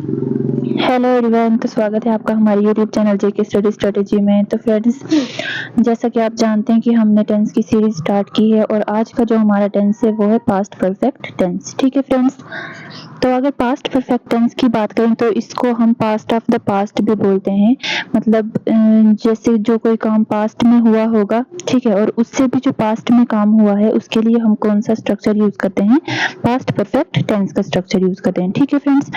Hello everyone, तो स्वागत है आपका हमारे यूट्यूब चैनल जेके स्टडी स्ट्रेटेजी में। तो फ्रेंड्स, जैसा कि आप जानते हैं कि हमने टेंस की सीरीज स्टार्ट की है और आज का जो हमारा टेंस है वो है पास्ट परफेक्ट टेंस। ठीक है फ्रेंड्स, तो अगर पास्ट परफेक्ट टेंस की बात करें तो इसको हम पास्ट ऑफ द पास्ट भी बोलते हैं। मतलब जैसे जो कोई काम पास्ट में हुआ होगा, ठीक है, और उससे भी जो पास्ट में काम हुआ है उसके लिए हम कौन सा स्ट्रक्चर यूज करते हैं? पास्ट परफेक्ट टेंस का स्ट्रक्चर यूज करते हैं। ठीक है फ्रेंड्स,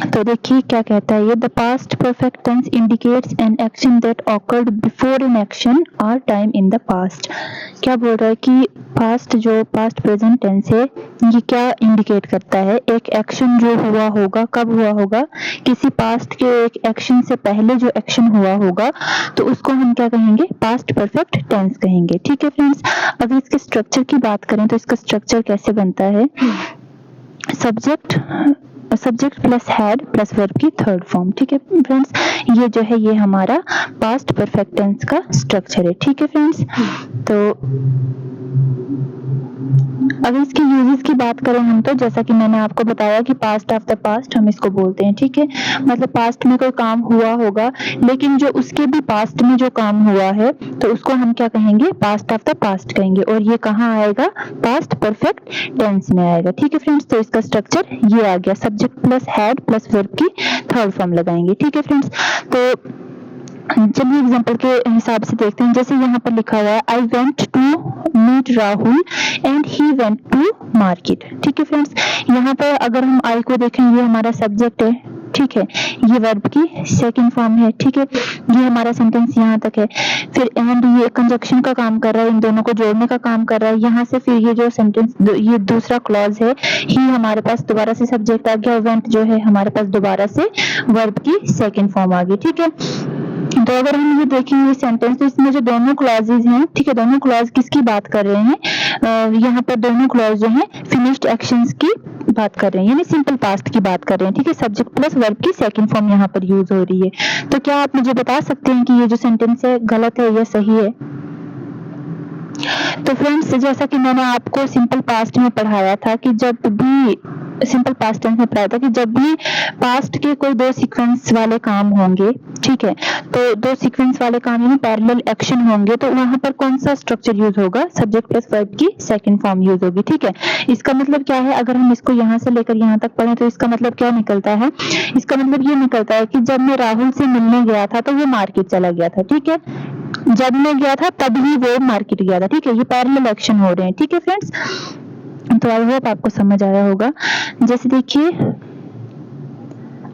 तो देखिए क्या कहता है ये, the past perfect tense indicates an action that occurred before an action और टाइम इन द पास्ट। क्या बोल रहा है कि पास्ट जो पास्ट प्रेजेंट टेंस है ये क्या इंडिकेट करता है? एक एक्शन जो हुआ होगा, कब हुआ होगा? किसी पास्ट के एक एक्शन से पहले जो एक्शन हुआ होगा, तो उसको हम क्या कहेंगे? पास्ट परफेक्ट टेंस कहेंगे। ठीक है फ्रेंड्स, अभी इसके स्ट्रक्चर की बात करें तो इसका स्ट्रक्चर कैसे बनता है? Subject plus had plus verb की थर्ड फॉर्म। ठीक है फ्रेंड्स, ये जो है ये हमारा पास्ट परफेक्ट टेंस का स्ट्रक्चर है। ठीक है फ्रेंड्स, तो अगर इसके यूजेस की बात करें हम तो जैसा कि मैंने आपको बताया कि पास्ट ऑफ द पास्ट हम इसको बोलते हैं। ठीक है, मतलब पास्ट में कोई काम हुआ होगा लेकिन जो उसके भी पास्ट में जो काम हुआ है तो उसको हम क्या कहेंगे? पास्ट ऑफ द पास्ट कहेंगे। और ये कहाँ आएगा? पास्ट परफेक्ट टेंस में आएगा। ठीक है फ्रेंड्स, तो इसका स्ट्रक्चर ये आ गया, subject plus had plus verb की थर्ड फॉर्म लगाएंगे। ठीक है फ्रेंड्स, तो चलिए एग्जांपल के हिसाब से देखते हैं। जैसे यहाँ पर लिखा हुआ है I went to meet Rahul and he went to market. ठीक है फ्रेंड्स, यहाँ पर अगर हम आई को देखें ये हमारा सब्जेक्ट है, ठीक है, ये वर्ब की सेकंड फॉर्म है। ठीक है, ये हमारा सेंटेंस यहाँ तक है। फिर एंड ये कंजक्शन का काम कर रहा है, इन दोनों को जोड़ने का काम कर रहा है। यहाँ से फिर ये जो सेंटेंस ये दूसरा क्लॉज है, ही हमारे पास दोबारा से सब्जेक्ट आ गया, वेंट जो है हमारे पास दोबारा से वर्ब की सेकंड फॉर्म आ गई। ठीक है, तो अगर हम ये देखेंगे सेंटेंस तो इसमें जो दोनों क्लॉजेज हैं, ठीक है, दोनों क्लॉज किसकी बात कर रहे हैं? यहाँ पर दोनों क्लॉज जो हैं फिनिश्ड एक्शंस की बात कर रहे हैं, यानी सिंपल पास्ट की बात कर रहे हैं। ठीक है, सब्जेक्ट प्लस वर्ब की सेकंड फॉर्म यहाँ पर यूज हो रही है। तो क्या आप मुझे बता सकते हैं कि ये जो सेंटेंस है गलत है या सही है? तो फ्रेंड्स, जैसा कि मैंने आपको सिंपल पास्ट में पढ़ाया था कि जब भी सिंपल पास्ट टेंस में पढ़ाया था कि जब भी पास्ट के कोई दो सीक्वेंस वाले काम होंगे, ठीक है, तो दो सीक्वेंस वाले काम यानी पैरेलल एक्शन होंगे तो वहां पर कौन सा स्ट्रक्चर यूज होगा? सब्जेक्ट प्लस वर्ब की सेकंड फॉर्म यूज होगी। ठीक है, इसका मतलब क्या है? अगर हम इसको यहाँ से लेकर यहाँ तक पढ़ें तो इसका मतलब क्या निकलता है? इसका मतलब ये निकलता है कि जब मैं राहुल से मिलने गया था तो वो मार्केट चला गया था। ठीक है, जब मैं गया था तभी वो मार्केट गया था। ठीक है, ये पैरेलल एक्शन हो रहे हैं। ठीक है फ्रेंड्स, तो आई होप आपको समझ आया होगा। जैसे देखिए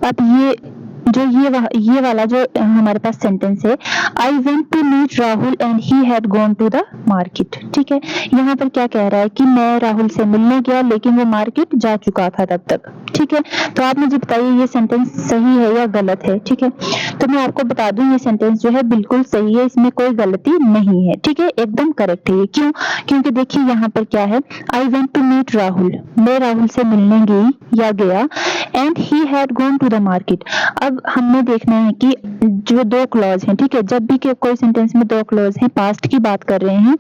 अब ये वाला जो हमारे पास सेंटेंस है, I went to meet Rahul and he had gone to the market. ठीक है, यहाँ पर क्या कह रहा है कि मैं राहुल से मिलने गया लेकिन वो मार्केट जा चुका था तब तक। ठीक है, तो आप मुझे बताइए ये सेंटेंस सही है या गलत है? ठीक है, तो मैं आपको बता दूं ये सेंटेंस जो है बिल्कुल सही है, इसमें कोई गलती नहीं है। ठीक है, एकदम करेक्ट है ये। क्यों? क्योंकि देखिए यहाँ पर क्या है, I went to meet Rahul, मैं राहुल से मिलने गई या गया, and he had gone to the market. अब हमने देखना है कि जो दो क्लॉज हैं, ठीक है, जब भी कोई सेंटेंस में दो क्लॉज हैं, पास्ट की बात कर रहे हैं,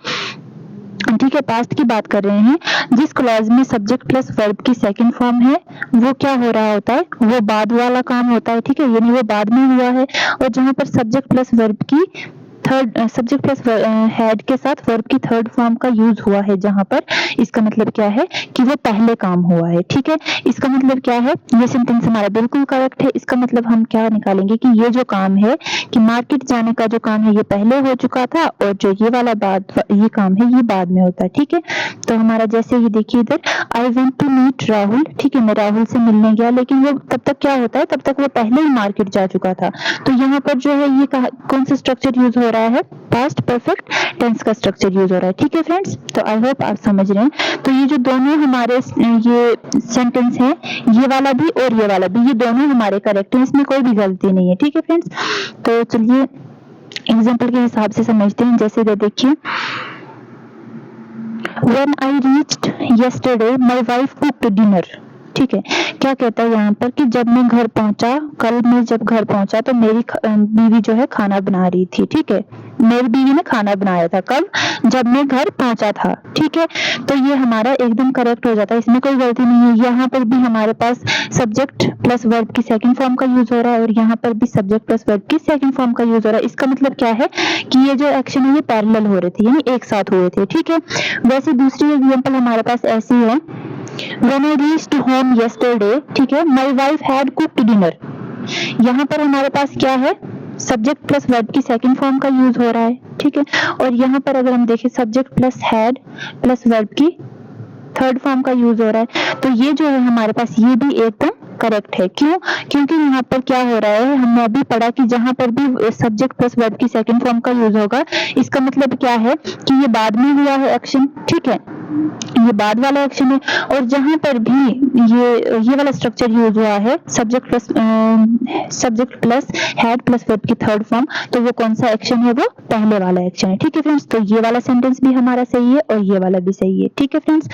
ठीक है, पास्ट की बात कर रहे हैं, जिस क्लॉज में सब्जेक्ट प्लस वर्ब की सेकंड फॉर्म है वो क्या हो रहा होता है? वो बाद वाला काम होता है। ठीक है, यानी वो बाद में हुआ है। और जहां पर सब्जेक्ट प्लस वर्ब की थर्ड सब्जेक्ट प्लस हैड के साथ वर्ब की थर्ड फॉर्म का यूज हुआ है, जहां पर इसका मतलब क्या है कि वो पहले काम हुआ है। ठीक है, इसका मतलब क्या है? ये सेंटेंस हमारा बिल्कुल करेक्ट है। इसका मतलब हम क्या निकालेंगे कि ये जो काम है कि मार्केट जाने का जो काम है ये पहले हो चुका था और जो ये वाला ये काम है ये बाद में होता है। ठीक है, तो हमारा जैसे ये देखिए इधर I went to meet Rahul, ठीक है, मैं राहुल से मिलने गया लेकिन वो तब तक क्या होता है? तब तक वो पहले ही मार्केट जा चुका था। तो यहाँ पर जो है ये कौन सा स्ट्रक्चर यूज हो रहा है? पास्ट परफेक्ट टेंस का स्ट्रक्चर यूज हो रहा है। ठीक है फ्रेंड्स, तो आई होप आप समझ रहे हैं। तो ये जो दोनों हमारे ये सेंटेंस हैं, ये वाला भी और ये वाला भी, ये दोनों हमारे करेक्ट हैं, इसमें कोई भी गलती नहीं है। ठीक है फ्रेंड्स, तो चलिए एग्जाम्पल के हिसाब से समझते हैं। जैसे देखिए, When I reached yesterday, my wife cooked dinner. ठीक है। क्या कहता है यहाँ पर कि जब मैं घर पहुंचा, कल मैं जब घर पहुंचा तो मेरी बीवी जो है खाना बना रही थी। ठीक है, मेरी बीवी ने खाना बनाया था कब, जब मैं घर पहुंचा था। ठीक है, तो ये हमारा एकदम करेक्ट हो जाता है, इसमें कोई गलती नहीं है। यहाँ पर भी हमारे पास सब्जेक्ट प्लस वर्ब की सेकंड फॉर्म का यूज हो रहा है और यहाँ पर भी सब्जेक्ट प्लस वर्ब की सेकंड फॉर्म का यूज हो रहा है। इसका मतलब क्या है कि ये जो एक्शन है ये पैरेलल हो रहे थे, यानी एक साथ हुए थे। ठीक है, वैसे दूसरी एग्जाम्पल हमारे पास ऐसी है, When I reached home yesterday, ठीक है, my wife had cooked dinner। यहाँ पर हमारे पास क्या है, सब्जेक्ट प्लस वर्ब की सेकंड फॉर्म का यूज हो रहा है। ठीक है, और यहाँ पर अगर हम देखें subject plus had plus verb की थर्ड फॉर्म का यूज हो रहा है, तो ये जो है हमारे पास ये भी एकदम करेक्ट है। क्यों? क्योंकि यहाँ पर क्या हो रहा है, हमने अभी पढ़ा कि जहां पर भी सब्जेक्ट प्लस वर्ब की सेकंड फॉर्म का यूज होगा, इसका मतलब क्या है कि ये बाद में हुआ है एक्शन। ठीक है, ये बाद वाला एक्शन है। और जहां पर भी ये वाला स्ट्रक्चर यूज हुआ है, subject plus had plus verb की थर्ड फॉर्म, तो वो कौन सा एक्शन है, वो पहले वाला एक्शन है। ठीक है फ्रेंड्स, तो ये वाला सेंटेंस भी हमारा सही है और ये वाला भी सही है। ठीक है फ्रेंड्स,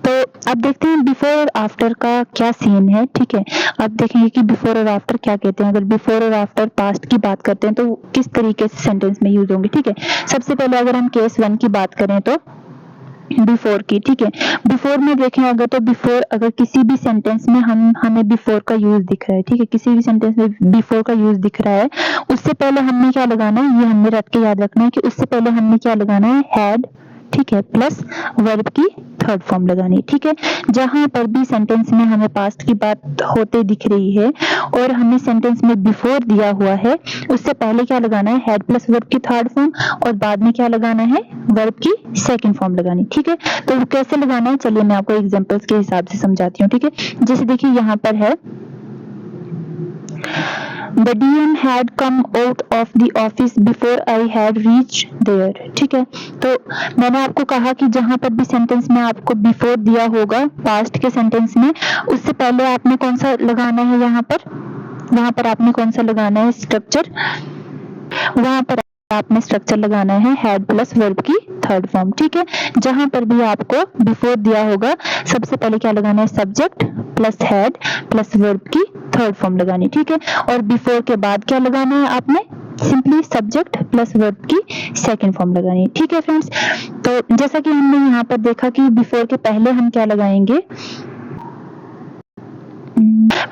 तो अब देखते हैं बिफोर और आफ्टर का क्या सीन है। ठीक है, अब देखेंगे कि बिफोर और आफ्टर क्या कहते हैं। अगर बिफोर और आफ्टर पास्ट की बात करते हैं तो किस तरीके से सेंटेंस में यूज होंगे। ठीक है, सबसे पहले अगर हम केस 1 की बात करें तो बिफोर की। ठीक है, बिफोर में देखें अगर तो बिफोर अगर किसी भी सेंटेंस में हमें बिफोर का यूज दिख रहा है। ठीक है, किसी भी सेंटेंस में बिफोर का यूज दिख रहा है, उससे पहले हमने क्या लगाना है, ये हमें रट के याद रखना है कि उससे पहले हमने क्या लगाना है, हैड। ठीक है, प्लस वर्ब की थर्ड फॉर्म लगानी। ठीक है, जहां पर भी सेंटेंस में हमें पास्ट की बात होते दिख रही है और हमें सेंटेंस में बिफोर दिया हुआ है, उससे पहले क्या लगाना है, हैड प्लस वर्ब की थर्ड फॉर्म और बाद में क्या लगाना है, वर्ब की सेकंड फॉर्म लगानी। ठीक है, तो कैसे लगाना है, चलिए मैं आपको एग्जांपल्स के हिसाब से समझाती हूँ। ठीक है, जैसे देखिए यहाँ पर है, The DM had come out of the office before I had reached there। ठीक है, तो मैंने आपको कहा कि जहां पर भी सेंटेंस में आपको बिफोर दिया होगा पास्ट के सेंटेंस में, उससे पहले आपने कौन सा लगाना है, यहाँ पर आपने कौन सा लगाना है स्ट्रक्चर, वहां पर आपने स्ट्रक्चर लगाना है हैड प्लस वर्ब की थर्ड फॉर्म। ठीक है, जहां पर भी आपको बिफोर दिया होगा सबसे पहले क्या लगाना है, subject plus had plus verb की थर्ड फॉर्म लगानी। ठीक है, और बिफोर के बाद क्या लगाना है, आपने सिंपली सब्जेक्ट प्लस वर्ब की सेकंड फॉर्म लगानी। ठीक है फ्रेंड्स, तो जैसा कि हमने यहाँ पर देखा कि बिफोर के पहले हम क्या लगाएंगे,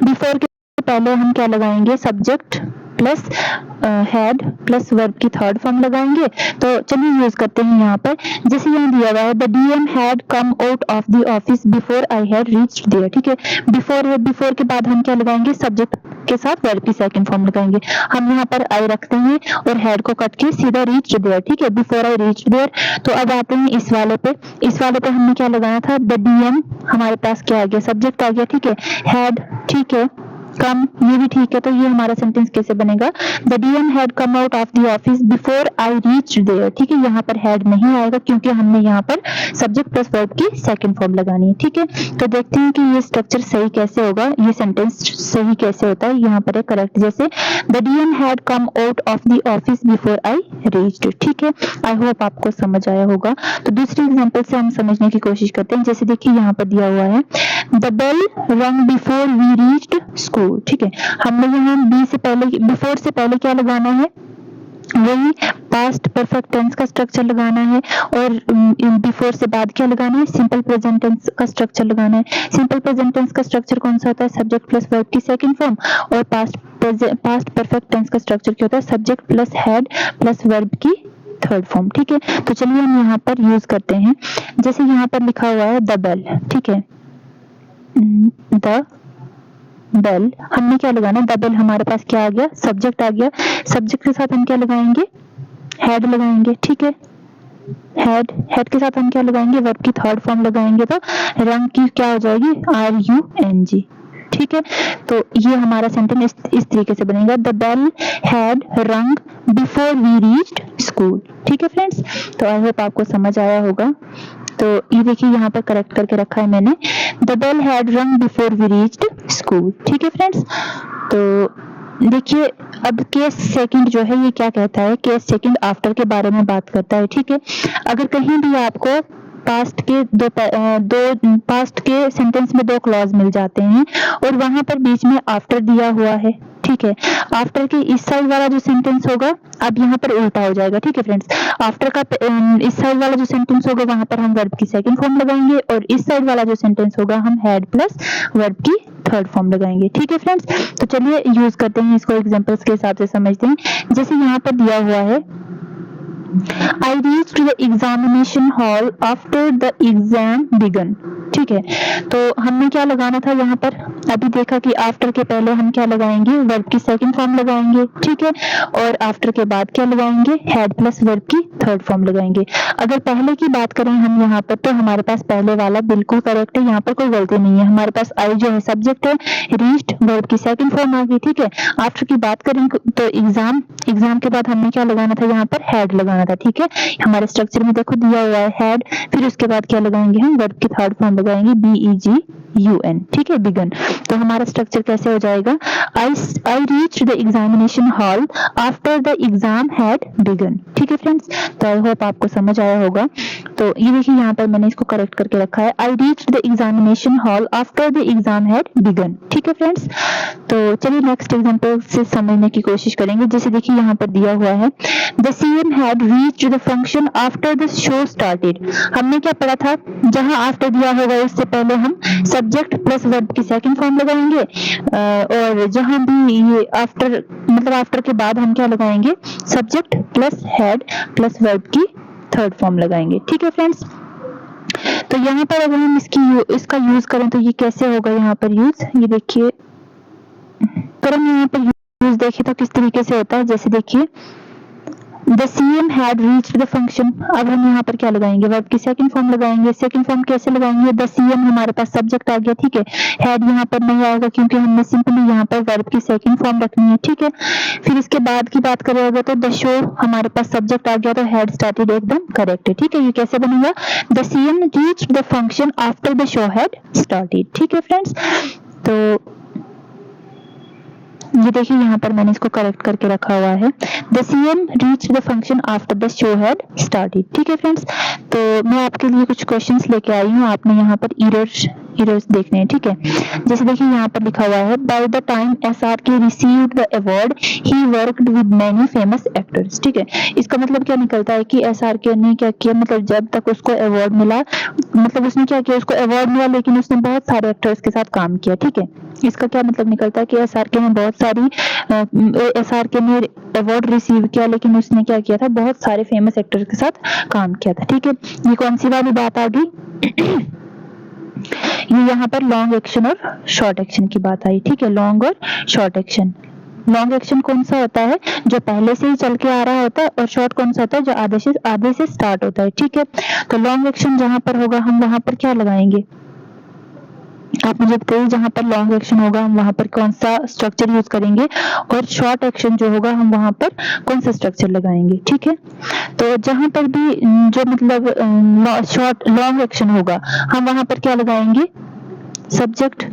बिफोर के पहले हम क्या लगाएंगे, subject plus had plus verb की थर्ड फॉर्म लगाएंगे। तो चलिए यूज करते हैं यहाँ पर, जैसे यहाँ दिया हुआ है, the DM had come out of the office before I had reached there. ठीक है, बिफोर है, बिफोर के बाद हम क्या लगाएंगे, सब्जेक्ट के साथ वर्ब की सेकंड फॉर्म लगाएंगे। हम यहाँ पर आई रखते हैं और हैड को कट के सीधा रीच्ड देयर। ठीक है, बिफोर आई रीच्ड देयर। तो अब आते हैं इस वाले पे हमने क्या लगाना था, द डीएम हमारे पास क्या आ गया, सब्जेक्ट आ गया। ठीक है, हैड, ठीक है, कम, ये भी ठीक है। तो ये हमारा सेंटेंस कैसे बनेगा, the DM had come out of the office before I reached there. ठीक है, यहाँ पर हैड नहीं आएगा क्योंकि हमने यहाँ पर सब्जेक्ट प्लस वर्ब की सेकंड फॉर्म लगानी है। ठीक है, तो देखते हैं कि ये स्ट्रक्चर सही कैसे होगा, ये सेंटेंस सही कैसे होता है। यहाँ पर है करेक्ट, जैसे the DM had come out of the office before I reached. ठीक है, आई होप आपको समझ आया होगा। तो दूसरी एग्जाम्पल से हम समझने की कोशिश करते हैं। जैसे देखिए यहाँ पर दिया हुआ है, द बेल रंग बिफोर वी रीच्ड स्कूल। ठीक है, हमने यहाँ बी से पहले, बिफोर से पहले क्या लगाना है, वही पास्ट परफेक्ट टेंस का स्ट्रक्चर लगाना है और बिफोर से बाद क्या लगाना है, सिंपल प्रेजेंट टेंस का स्ट्रक्चर लगाना है। सिंपल प्रेजेंट टेंस का स्ट्रक्चर कौन सा होता है, सब्जेक्ट प्लस वर्ब की सेकंड फॉर्म, और पास्ट परफेक्ट टेंस का स्ट्रक्चर क्या होता है, subject plus had plus verb की थर्ड फॉर्म। ठीक है, तो चलिए हम यहाँ पर यूज करते हैं। जैसे यहाँ पर लिखा हुआ है द बेल। ठीक है, द बेल, हमने क्या लगाना, द बेल हमारे पास क्या आ गया, सब्जेक्ट आ गया। सब्जेक्ट के साथ हम क्या लगाएंगे, हैड लगाएंगे। ठीक है, हैड के साथ हम क्या लगाएंगे, वर्ब की थर्ड फॉर्म लगाएंगे। तो रंग की क्या हो जाएगी, RUNG। ठीक है, तो ये हमारा सेंटेंस इस तरीके से बनेगा, द बेल हैड रंग बिफोर वी रीच्ड स्कूल। ठीक है फ्रेंड्स, तो आई होप आपको समझ आया होगा। तो ये देखिए यहाँ पर करेक्ट करके रखा है मैंने, द बेल हैड रंग बिफोर वी रीच्ड स्कूल। ठीक है फ्रेंड्स, तो देखिए अब केस सेकंड जो है ये क्या कहता है, केस सेकंड आफ्टर के बारे में बात करता है। ठीक है, अगर कहीं भी आपको पास्ट के सेंटेंस में 2 क्लॉज मिल जाते हैं और वहां पर बीच में आफ्टर दिया हुआ है, ठीक है। आफ्टर के इस साइड वाला जो सेंटेंस होगा अब यहाँ पर उल्टा हो जाएगा, ठीक है फ्रेंड्स। आफ्टर का इस साइड वाला जो सेंटेंस होगा वहां पर हम वर्ब की सेकंड फॉर्म लगाएंगे और इस साइड वाला जो सेंटेंस होगा हम हैड प्लस वर्ब की थर्ड फॉर्म लगाएंगे, ठीक है फ्रेंड्स। तो चलिए यूज करते हैं इसको, एग्जांपल्स के हिसाब से समझते हैं। जैसे यहाँ पर दिया हुआ है I reached the examination hall after the exam began, ठीक है। तो हमने क्या लगाना था यहाँ पर, अभी देखा कि आफ्टर के पहले हम क्या लगाएंगे, वर्ब की सेकंड फॉर्म लगाएंगे, ठीक है। और आफ्टर के बाद क्या लगाएंगे, हैड प्लस वर्ब की थर्ड फॉर्म लगाएंगे। अगर पहले की बात करें हम यहाँ पर, तो हमारे पास पहले वाला बिल्कुल करेक्ट है, यहाँ पर कोई गलती नहीं है। हमारे पास आई जो है सब्जेक्ट है, रीच्ड वर्ब की सेकंड फॉर्म आ गई, ठीक है। आफ्टर की बात करें तो एग्जाम के बाद हमने क्या लगाना था, यहाँ पर हैड लगाना था, ठीक है। हमारे स्ट्रक्चर में देखो दिया हुआ है हैड, फिर उसके बाद क्या लगाएंगे हम, वर्ब की थर्ड फॉर्म लगाएंगे BEGUN, ठीक है, बिगन। तो हमारा स्ट्रक्चर कैसे हो जाएगा, I reached the examination hall after the exam had begun, ठीक है फ्रेंड्स। तो आई होप आपको समझ आया होगा। तो ये देखिए यहाँ पर मैंने इसको करेक्ट करके रखा है, I reached the examination hall after the exam had begun, ठीक है फ्रेंड्स। तो चलिए नेक्स्ट एग्जांपल से समझने की कोशिश करेंगे। जैसे देखिए यहाँ पर दिया हुआ है The CM had reached the function after the show started। हमने क्या पढ़ा था, जहां आफ्टर दिया होगा उससे पहले हम सब्जेक्ट प्लस वर्ब की सेकंड फॉर्म लगाएंगे और जहां भी ये आफ्टर मतलब आफ्टर के बाद हम क्या लगाएंगे, subject plus head plus verb की थर्ड फॉर्म लगाएंगे, ठीक है फ्रेंड्स। तो यहाँ पर अगर हम इसका यूज करें तो ये कैसे होगा, यहाँ पर यूज ये देखिए, अगर हम यहाँ पर यूज देखें तो किस तरीके से होता है। जैसे देखिए The CM had reached the function, अब हम यहाँ पर क्या लगाएंगे, वर्ब की सेकंड फॉर्म लगाएंगे। सेकंड फॉर्म कैसे लगाएंगे, The CM हमारे पास सब्जेक्ट आ गया, ठीक है। हैड यहाँ पर नहीं आएगा क्योंकि हमने सिंपली यहाँ पर वर्ब की सेकंड फॉर्म रखनी है, ठीक है। फिर इसके बाद की बात करेंगे तो The show हमारे पास सब्जेक्ट आ गया, तो हैड स्टार्टेड एकदम करेक्ट है, ठीक है। ये कैसे बनेगा, The CM reached the function after the show had started, ठीक है फ्रेंड्स। तो ये देखिए यहाँ पर मैंने इसको करेक्ट करके रखा हुआ है, The CM reached the function after the show had started, ठीक है फ्रेंड्स। तो मैं आपके लिए कुछ क्वेश्चंस लेके आई हूँ, आपने यहाँ पर एरर्स देखने हैं, ठीक है। जैसे देखिए यहाँ पर लिखा हुआ है By the time SRK received the award, he worked with many famous actors, ठीक है। इसका मतलब क्या निकलता है कि SRK ने क्या किया, मतलब जब तक उसको अवार्ड मिला, मतलब उसने क्या किया, उसको अवार्ड मिला लेकिन उसने बहुत सारे एक्टर्स के साथ काम किया, ठीक है। इसका क्या मतलब निकलता है कि SRK ने अवार्ड रिसीव किया लेकिन उसने क्या किया था, बहुत सारे फेमस एक्टर्स के साथ काम किया था, ठीक है। ये कौन सी वाली बात आ गई ये यहाँ पर लॉन्ग एक्शन और शॉर्ट एक्शन की बात आई, ठीक है। लॉन्ग और शॉर्ट एक्शन, लॉन्ग एक्शन कौन सा होता है, जो पहले से ही चल के आ रहा होता है, और शॉर्ट कौन सा होता है, जो आधे से स्टार्ट होता है, ठीक है। तो लॉन्ग एक्शन जहां पर होगा हम वहां पर क्या लगाएंगे, आप मुझे बताइए, जहां पर लॉन्ग एक्शन होगा हम वहां पर कौन सा स्ट्रक्चर यूज करेंगे, और शॉर्ट एक्शन जो होगा हम वहां पर कौन सा स्ट्रक्चर लगाएंगे, ठीक है। तो जहां पर भी जो मतलब लॉन्ग एक्शन होगा हम वहां पर क्या लगाएंगे, subject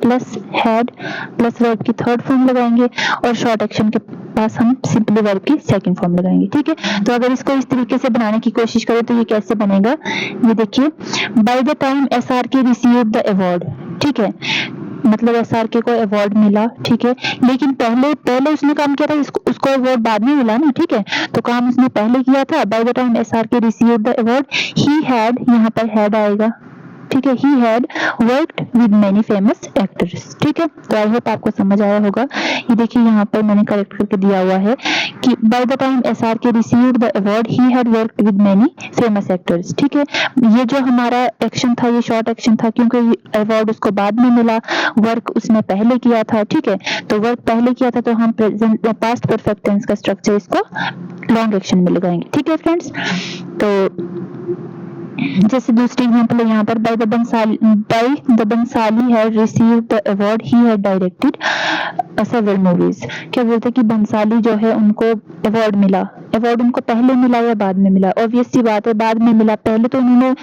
plus head plus verb की थर्ड फॉर्म लगाएंगे, और शॉर्ट एक्शन के पास हम सिंपली वर्ब की सेकंड फॉर्म लगाएंगे, ठीक है। तो अगर इसको इस तरीके से बनाने की कोशिश करें तो ये कैसे बनेगा, ये देखिए by the time SRK received the award, ठीक है। मतलब SRK को अवार्ड मिला, ठीक है, लेकिन पहले उसने काम किया था, उसको अवार्ड बाद में मिला ना, ठीक है। तो काम उसने पहले किया था। By the time SRK received the award, he had, यहाँ पर हैड आएगा, ठीक है। He had worked with many famous actors, ठीक है। तो आई होप आपको समझ आया होगा। ये देखिए यहाँ पर मैंने करेक्ट करके दिया हुआ है कि by the time SRK received the award, he had worked with many famous actors, ठीक है। ये जो हमारा एक्शन था ये शॉर्ट एक्शन था क्योंकि अवार्ड उसको बाद में मिला, वर्क उसने पहले किया था, ठीक है। तो वर्क पहले किया था तो हम पास्ट परफेक्ट टेंस का स्ट्रक्चर इसको लॉन्ग एक्शन में लगाएंगे, ठीक है फ्रेंड्स। तो जैसे दूसरी एग्जांपल है यहाँ पर by the Bhansali had received the award, he had directed several movies। क्या बोलते हैं कि बंसाली जो है उनको अवार्ड मिला, अवार्ड उनको पहले मिला या बाद में मिला, ऑब्वियस सी बात है बाद में मिला, पहले तो उन्होंने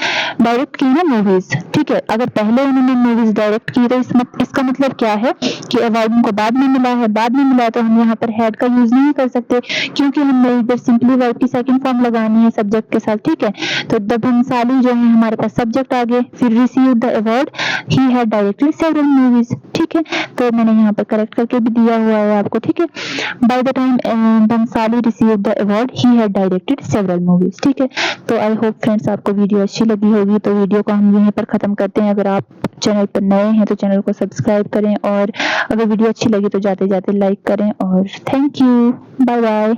डायरेक्ट की ना मूवीज, ठीक है। अगर पहले उन्होंने मूवीज डायरेक्ट की तो इसका मतलब क्या है कि अवार्ड उनको बाद में मिला है, बाद में मिला है तो हम यहाँ पर हैड का यूज नहीं कर सकते, क्योंकि हमने इधर सिंपली वर्ब की सेकंड फॉर्म लगानी है सब्जेक्ट के साथ, ठीक है। तो द भंसाली जो है हमारे पास सब्जेक्ट आ गए, फिर receive the award, he had directly several movies, ठीक है। तो मैंने यहाँ पर करेक्ट करके भी दिया हुआ है आपको, ठीक है। By the time Bhansali receive the award he had directed several movies, ठीक है। तो आई होप फ्रेंड्स आपको वीडियो अच्छी लगी होगी। तो वीडियो को हम यहीं पर खत्म करते हैं। अगर आप चैनल पर नए हैं तो चैनल को सब्सक्राइब करें, और अगर वीडियो अच्छी लगी तो जाते जाते लाइक करें, और थैंक यू, बाय बाय।